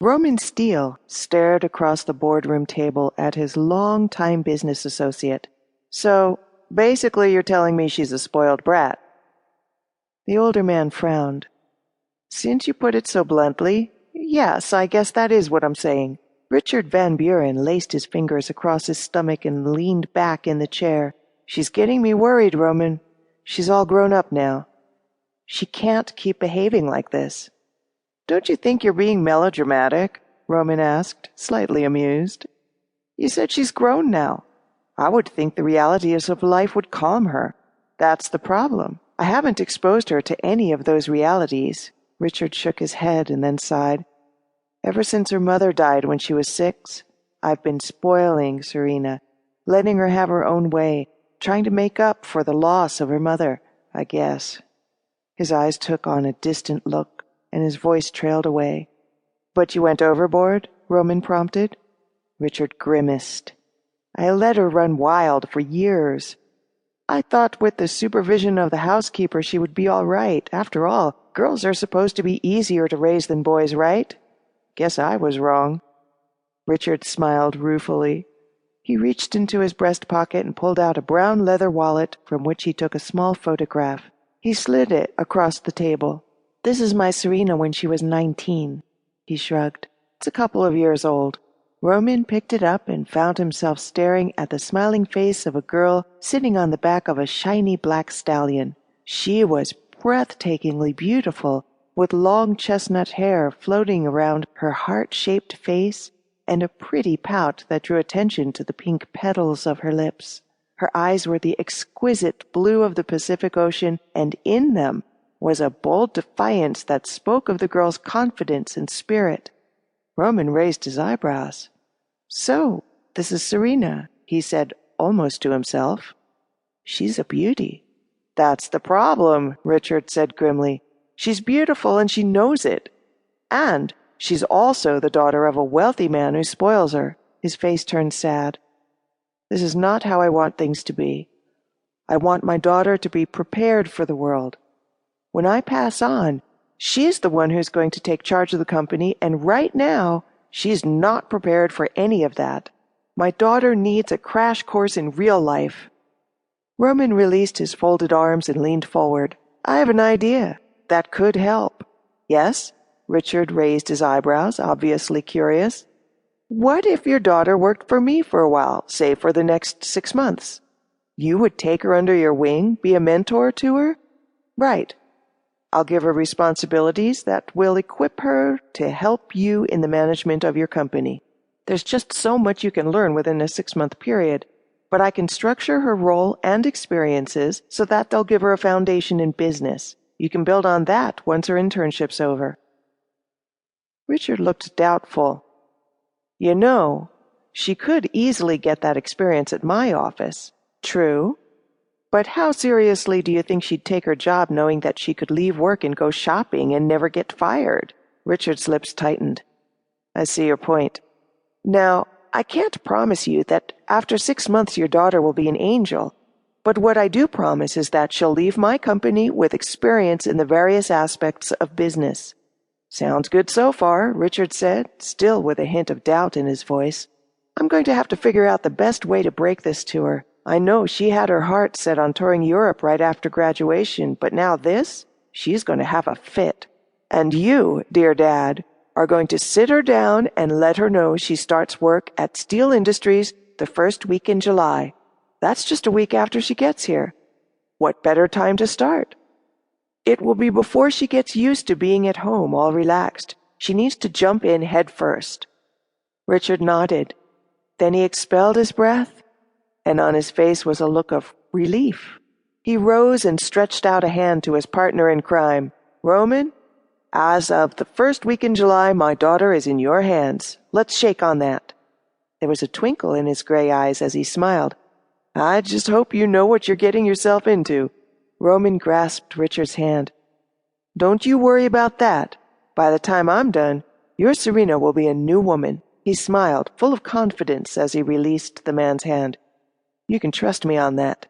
Roman Steele stared across the boardroom table at his long-time business associate. "So, basically you're telling me she's a spoiled brat." The older man frowned. "Since you put it so bluntly, yes, I guess that is what I'm saying." Richard Van Buren laced his fingers across his stomach and leaned back in the chair. "She's getting me worried, Roman. She's all grown up now. She can't keep behaving like this." "Don't you think you're being melodramatic?" Roman asked, slightly amused. "You said she's grown now. I would think the realities of life would calm her. That's the problem. I haven't exposed her to any of those realities." Richard shook his head and then sighed. "Ever since her mother died when she was 6, I've been spoiling Serena, letting her have her own way, trying to make up for the loss of her mother, I guess." His eyes took on a distant look, and his voice trailed away. "But you went overboard?" Roman prompted. Richard grimaced. "I let her run wild for years. I thought with the supervision of the housekeeper she would be all right. After all, girls are supposed to be easier to raise than boys, right? Guess I was wrong." Richard smiled ruefully. He reached into his breast pocket and pulled out a brown leather wallet from which he took a small photograph. He slid it across the table. "This is my Serena when she was 19. He shrugged. "It's a couple of years old." Roman picked it up and found himself staring at the smiling face of a girl sitting on the back of a shiny black stallion. She was breathtakingly beautiful, with long chestnut hair floating around her heart-shaped face and a pretty pout that drew attention to the pink petals of her lips. Her eyes were the exquisite blue of the Pacific Ocean, and in them was a bold defiance that spoke of the girl's confidence and spirit. Roman raised his eyebrows. "So, this is Serena," he said almost to himself. "She's a beauty." "That's the problem," Richard said grimly. "She's beautiful and she knows it. And she's also the daughter of a wealthy man who spoils her." His face turned sad. "This is not how I want things to be. I want my daughter to be prepared for the world. When I pass on, she's the one who's going to take charge of the company, and right now, she's not prepared for any of that. My daughter needs a crash course in real life." Roman released his folded arms and leaned forward. "I have an idea that could help." "Yes?" Richard raised his eyebrows, obviously curious. "What if your daughter worked for me for a while, say for the next 6 months? You would take her under your wing, be a mentor to her?" "Right. I'll give her responsibilities that will equip her to help you in the management of your company. There's just so much you can learn within a 6-month period, but I can structure her role and experiences so that they'll give her a foundation in business. You can build on that once her internship's over." Richard looked doubtful. "You know, she could easily get that experience at my office." "True. But how seriously do you think she'd take her job knowing that she could leave work and go shopping and never get fired?" Richard's lips tightened. "I see your point. Now, I can't promise you that after 6 months your daughter will be an angel, but what I do promise is that she'll leave my company with experience in the various aspects of business." "Sounds good so far," Richard said, still with a hint of doubt in his voice. "I'm going to have to figure out the best way to break this to her. I know she had her heart set on touring Europe right after graduation, but now this? She's going to have a fit. And you, dear Dad, are going to sit her down and let her know she starts work at Steel Industries the first week in July. That's just a week after she gets here. What better time to start? It will be before she gets used to being at home all relaxed. She needs to jump in head first." Richard nodded. Then he expelled his breath, and on his face was a look of relief. He rose and stretched out a hand to his partner in crime. "Roman, as of the first week in July, my daughter is in your hands. Let's shake on that." There was a twinkle in his gray eyes as he smiled. "I just hope you know what you're getting yourself into." Roman grasped Richard's hand. "Don't you worry about that. By the time I'm done, your Serena will be a new woman." He smiled, full of confidence as he released the man's hand. "You can trust me on that."